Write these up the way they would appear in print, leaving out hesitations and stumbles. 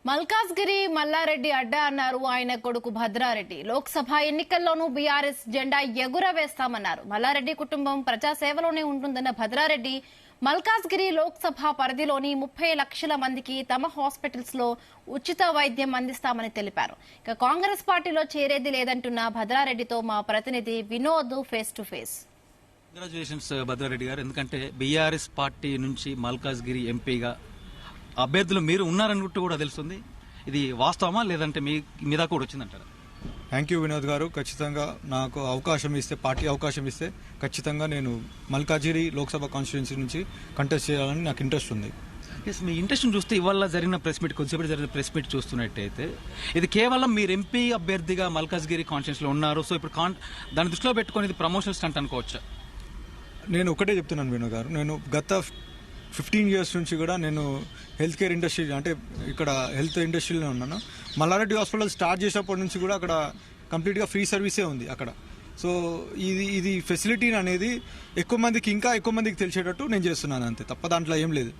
మల్కాజ్గిరి మల్లారెడ్డి అడ్డా అన్నారు ఆయన కొడుకు భద్రారెడ్డి. లోక్సభ ఎన్నికల్లోనూ బీఆర్ఎస్ జెండా ఎగురవేస్తామన్నారు. మల్లారెడ్డి కుటుంబం ప్రజాసేవలోనే ఉంటుందన్న భద్రారెడ్డి మల్కాజ్గిరి లోక్సభ పరిధిలోని 30 లక్షల మందికి తమ హాస్పిటల్స్ లో ఉచిత వైద్యం అందిస్తామని తెలిపారు. ఇక కాంగ్రెస్ పార్టీలో చేరేది లేదంటున్న భద్రారెడ్డితో మా ప్రతినిధి Vinod face to face. Congratulations Bhadra Reddy గారు, ఎందుకంటే బీఆర్ఎస్ పార్టీ నుంచి మల్కాజ్గిరి ఎంపీగా అభ్యర్థులు మీరు ఉన్నారన్నట్టు కూడా తెలుస్తుంది. ఇది వాస్తవమా లేదంటే మీ దాకా కూడా వచ్చిందంటారా? థ్యాంక్ యూ వినోద్ గారు. ఖచ్చితంగా నాకు అవకాశం ఇస్తే, పార్టీ అవకాశం ఇస్తే ఖచ్చితంగా నేను మల్కాజ్గిరి లోక్సభ కాన్స్టిట్యున్సీ నుంచి కంటెస్ట్ చేయాలని నాకు ఇంట్రెస్ట్ ఉంది. మీ ఇంట్రెస్ట్ చూస్తే ఇవాళ జరిగిన ప్రెస్ మీట్, కొద్దిసేపటి జరిగిన ప్రెస్ మీట్ చూస్తున్నట్టయితే ఇది కేవలం మీరు ఎంపీ అభ్యర్థిగా మల్కాజ్గిరి కాన్స్టిట్యున్సీలో ఉన్నారు. సో ఇప్పుడు దాన్ని దృష్టిలో పెట్టుకుని ఇది ప్రమోషన్ స్టంట్ అనుకోవచ్చా? నేను ఒకటే చెప్తున్నాను వినోద్ గారు, నేను గత 15 years నుంచి కూడా నేను హెల్త్ కేర్ ఇండస్ట్రీ, అంటే ఇక్కడ హెల్త్ ఇండస్ట్రీలో ఉన్నాను. మల్లారెడ్డి హాస్పిటల్ స్టార్ట్ చేసినప్పటి నుంచి కూడా అక్కడ కంప్లీట్గా ఫ్రీ సర్వీసే ఉంది అక్కడ. సో ఇది ఫెసిలిటీ అనేది ఇంకా ఎక్కువ మందికి తెలిసేటట్టు నేను చేస్తున్నాను, అంతే తప్ప దాంట్లో ఏం లేదు.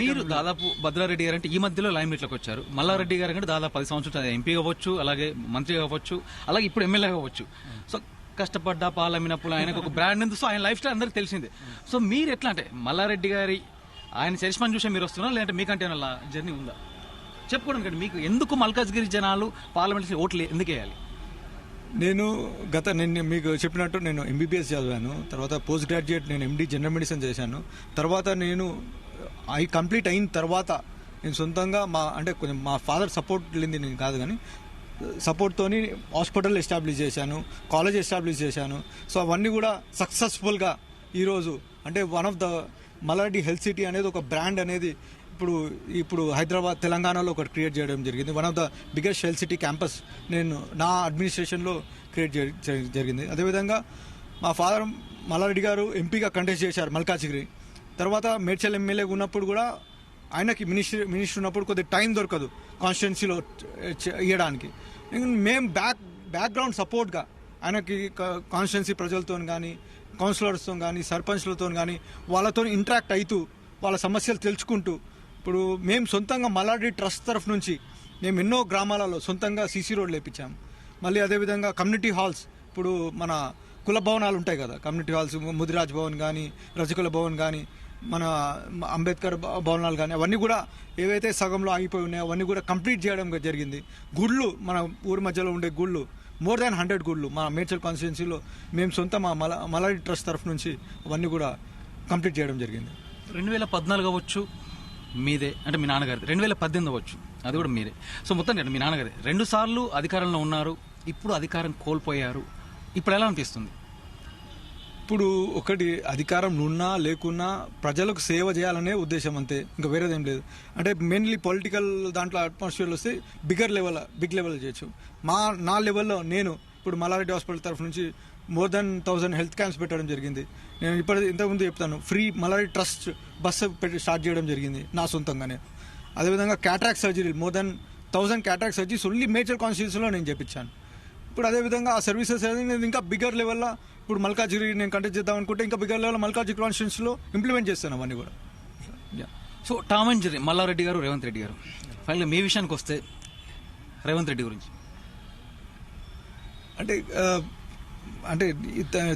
మీరు దాదాపు భద్రారెడ్డి గారు అంటే ఈ మధ్యలో లైమ్ లైట్లోకి వచ్చారు. మల్లారెడ్డి గారు అంటే దాదాపు 10 సంవత్సరాలు ఎంపీ అవ్వచ్చు, అలాగే మంత్రి అవ్వచ్చు, అలాగే ఇప్పుడు ఎమ్మెల్యే అవ్వచ్చు. సో కష్టపడ్డా పాలమినప్పుడు ఆయనకు ఒక బ్రాండ్ ఉంది. సో ఆయన లైఫ్ స్టైల్ అందరికి తెలిసిందే. సో మీరు ఎట్లా అంటే మల్లారెడ్డి గారి ఆయన చరిష్మాని చూసే మీరు వస్తున్నారా, లేదంటే మీకంటే ఏమైనా జర్నీ ఉందా చెప్పుకోవడానికి? మీకు ఎందుకు మల్కాజ్గిరి జనాలు పార్లమెంట్ ఓట్లు ఎందుకు వేయాలి? నేను మీకు చెప్పినట్టు నేను ఎంబీబీఎస్ చదివాను, తర్వాత పోస్ట్ గ్రాడ్యుయేట్ నేను ఎండీ జనరల్ మెడిసిన్ చేశాను. తర్వాత నేను కంప్లీట్ అయిన తర్వాత నేను సొంతంగా కొంచెం మా ఫాదర్ సపోర్ట్ లేనిది నేను కాదు, కానీ సపోర్ట్తోని హాస్పిటల్ ఎస్టాబ్లిష్ చేశాను, కాలేజ్ ఎస్టాబ్లిష్ చేశాను. సో అవన్నీ కూడా సక్సెస్ఫుల్గా ఈరోజు అంటే one of the Malla Reddy health city అనేది ఒక బ్రాండ్ అనేది ఇప్పుడు హైదరాబాద్ తెలంగాణలో ఒకటి క్రియేట్ చేయడం జరిగింది. One of the biggest health city campus నేను నా అడ్మినిస్ట్రేషన్లో క్రియేట్ జరిగింది. అదేవిధంగా మా ఫాదర్ మల్లారెడ్డి గారు ఎంపీగా కంటెస్ట్ చేశారు మల్కాజ్గిరి. తర్వాత మేడ్చల్ ఎమ్మెల్యేగా ఉన్నప్పుడు కూడా ఆయనకి మినిస్టర్ ఉన్నప్పుడు కొద్దిగా టైం దొరకదు కాన్స్టిట్యున్సీలో ఇవ్వడానికి. మేము బ్యాక్గ్రౌండ్ సపోర్ట్గా ఆయనకి కాన్స్టిట్యున్సీ ప్రజలతో కానీ, కౌన్సిలర్స్తో కానీ, సర్పంచ్లతో కానీ వాళ్ళతో ఇంటరాక్ట్ అవుతూ వాళ్ళ సమస్యలు తెలుసుకుంటూ, ఇప్పుడు మేము సొంతంగా మల్లారెడ్డి ట్రస్ట్ తరఫు నుంచి మేము ఎన్నో గ్రామాలలో సొంతంగా సీసీ రోడ్లు వేయించాము. మళ్ళీ అదేవిధంగా కమ్యూనిటీ హాల్స్, ఇప్పుడు మన కుల భవనాలు ఉంటాయి కదా, కమ్యూనిటీ హాల్స్, ముదిరాజ్ భవన్ కానీ, రజకుల భవన్ కానీ, మన అంబేద్కర్ భవనాలు కానీ, అవన్నీ కూడా ఏవైతే సగంలో ఆగిపోయి ఉన్నాయో అవన్నీ కూడా కంప్లీట్ చేయడం జరిగింది. గుళ్ళు, మన ఊరి మధ్యలో ఉండే గుళ్ళు మోర్ దాన్ 100 గుళ్ళు మా మేడ్చల్ కాన్స్టిట్యున్సీలో మేము సొంత మా మల్లారెడ్డి ట్రస్ట్ తరఫు నుంచి అవన్నీ కూడా కంప్లీట్ చేయడం జరిగింది. 2014 అవ్వచ్చు మీదే, అంటే మీ నాన్నగారి 2018 అవ్వచ్చు అది కూడా మీరే. సో మొత్తం మీ నాన్నగారి 2 సార్లు అధికారంలో ఉన్నారు, ఇప్పుడు అధికారం కోల్పోయారు. ఇప్పుడు ఎలా అనిపిస్తుంది? ఇప్పుడు ఒకటి, అధికారం ఉన్నా లేకున్నా ప్రజలకు సేవ చేయాలనే ఉద్దేశం, అంతే, ఇంకా వేరేదేం లేదు. అంటే మెయిన్లీ పొలిటికల్ దాంట్లో అట్మాస్ఫియర్లో వస్తే బిగ్ లెవెల్ చేయొచ్చు. నా లెవెల్లో నేను ఇప్పుడు మల్లారెడ్డి హాస్పిటల్ తరఫు నుంచి మోర్ దాన్ 1000 హెల్త్ క్యాంప్స్ పెట్టడం జరిగింది. నేను ఇంతకుముందు చెప్తాను, free Malla Reddy trust bus start చేయడం జరిగింది నా సొంతంగానే. అదేవిధంగా క్యాటరాక్ట్ సర్జరీలు more than 1000 cataract surgeries only major కాన్స్టిట్యున్సీలో నేను చేపించాను. ఇప్పుడు అదేవిధంగా ఆ సర్వీసెస్ ఇంకా బిగ్గర్ లెవెల్లో ఇప్పుడు మల్కాజ్గిరి నేను కంటెక్ట్ చేద్దాం అనుకుంటే ఇంకా బిగ్గర్ లెవెల్ మల్కాజ్గిరి కాన్స్టిట్యున్సీలో ఇంప్లిమెంట్ చేస్తాను అవన్నీ కూడా. So Tom and Jerry Malla Reddy garu, Revanth Reddy గారు, ఫైనల్గా మీ విషయానికి వస్తే రేవంత్ రెడ్డి గురించి అంటే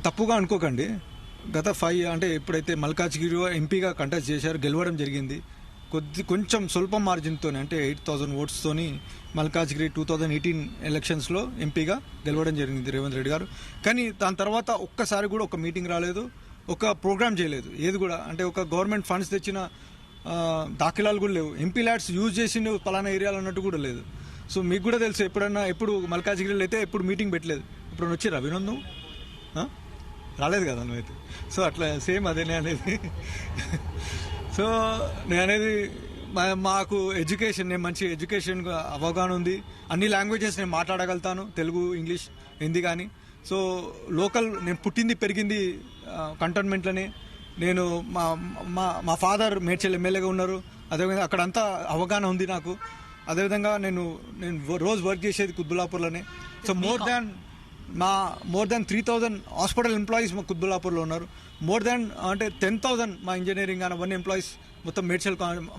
తప్పుగా అనుకోకండి. గత 5 ఎప్పుడైతే మల్కాజ్గిరి ఎంపీగా కంటెస్ట్ చేశారు, గెలవడం జరిగింది. కొంచెం స్వల్ప మార్జిన్తోనే, అంటే 8000 ఓట్స్తోని మల్కాజ్గిరి 2018 ఎలక్షన్స్లో ఎంపీగా గెలవడం జరిగింది రేవంత్ రెడ్డి గారు. కానీ దాని తర్వాత ఒక్కసారి కూడా ఒక మీటింగ్ రాలేదు, ఒక ప్రోగ్రామ్ చేయలేదు, ఏది కూడా. అంటే ఒక గవర్నమెంట్ ఫండ్స్ తెచ్చిన దాఖలాలు కూడా లేవు, ఎంపీ ల్యాడ్స్ యూజ్ చేసిన పలానా ఏరియాలో అన్నట్టు కూడా లేదు. సో మీకు కూడా తెలుసు, ఎప్పుడు మల్కాజ్గిరిలో అయితే ఎప్పుడు మీటింగ్ పెట్టలేదు. ఇప్పుడు వచ్చిరా వినోద్, నువ్వు రాలేదు కదా నువ్వైతే. సో అట్లా సేమ్ అదే అనేది. సో నేను అనేది మాకు ఎడ్యుకేషన్, నేను మంచి ఎడ్యుకేషన్ అవగాహన ఉంది, అన్ని లాంగ్వేజెస్ నేను మాట్లాడగలుగుతాను, తెలుగు, ఇంగ్లీష్, హిందీ కానీ. సో లోకల్, నేను పుట్టింది పెరిగింది కంటోన్మెంట్లోనే. నేను మా ఫాదర్ మేడ్చల్ ఎమ్మెల్యేగా ఉన్నారు, అదేవిధంగా అక్కడంతా అవగాహన ఉంది నాకు. అదేవిధంగా నేను రోజు వర్క్ చేసేది కుత్బుల్లాపూర్లోనే. So more than 3000 hospital employees మా కుత్బుల్లాపూర్లో ఉన్నారు. మోర్ దాన్ 10,000 మా ఇంజనీరింగ్ అని అవన్నీ ఎంప్లాయీస్ మొత్తం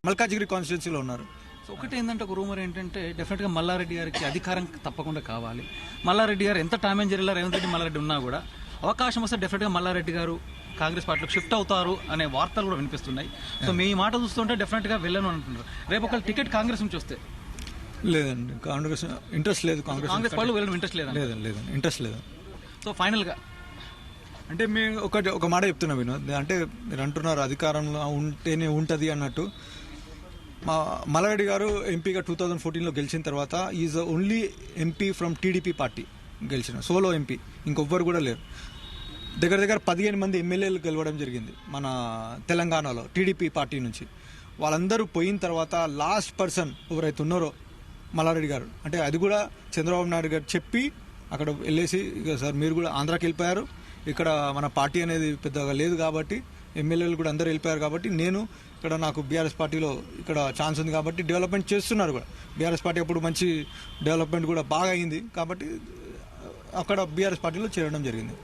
మల్కాజ్గిరి కాన్స్టిట్యున్సీలో ఉన్నారు. సో ఒకటి ఏంటంటే ఒక రూమర్ ఏంటంటే డెఫినెట్గా మల్లారెడ్డి గారికి అధికారం తప్పకుండా కావాలి. మల్లారెడ్డి గారు ఎంత టామ్ అండ్ జెర్రీలో రేవంత్ రెడ్డి మల్లారెడ్డి ఉన్నా కూడా అవకాశం వస్తే డెఫినెట్గా మల్లారెడ్డి గారు కాంగ్రెస్ పార్టీలోకి షిఫ్ట్ అవుతారు అనే వార్తలు కూడా వినిపిస్తున్నాయి. సో మీ మాట చూస్తుంటే డెఫినెట్గా వెళ్ళను అంటున్నారు. రేపు ఒక టికెట్ కాంగ్రెస్ నుంచి వస్తే లేదండి, కాంగ్రెస్ ఇంట్రెస్ట్ లేదు. కాంగ్రెస్ వాళ్ళు వెళ్ళడం ఇంట్రెస్ట్ లేదా? లేదండి, ఇంట్రెస్ట్ లేదు. సో ఫైనల్గా అంటే మేము ఒక మాట చెప్తున్నా వినోద్, అంటే మీరు అంటున్నారు అధికారంలో ఉంటేనే ఉంటుంది అన్నట్టు. మా మల్లారెడ్డి గారు ఎంపీగా 2014లో గెలిచిన తర్వాత is only MP from TDP party గెలిచిన సోలో ఎంపీ, ఇంకొవ్వరు కూడా లేరు. దగ్గర 15 మంది ఎమ్మెల్యేలు గెలవడం జరిగింది మన తెలంగాణలో టీడీపీ పార్టీ నుంచి. వాళ్ళందరూ పోయిన తర్వాత లాస్ట్ పర్సన్ ఎవరైతే ఉన్నారో మల్లారెడ్డి గారు, అంటే అది కూడా చంద్రబాబు నాయుడు గారు చెప్పి అక్కడ వెళ్ళేసి ఇక సార్ మీరు కూడా ఆంధ్రాకి వెళ్ళిపోయారు, ఇక్కడ మన పార్టీ అనేది పెద్దగా లేదు కాబట్టి ఎమ్మెల్యేలు కూడా అందరూ వెళ్ళిపోయారు కాబట్టి నేను ఇక్కడ నాకు బీఆర్ఎస్ పార్టీలో ఇక్కడ ఛాన్స్ ఉంది కాబట్టి డెవలప్మెంట్ చేస్తున్నారు కూడా. బీఆర్ఎస్ పార్టీ అప్పుడు మంచి డెవలప్మెంట్ కూడా బాగా అయింది కాబట్టి అక్కడ బీఆర్ఎస్ పార్టీలో చేరడం జరిగింది.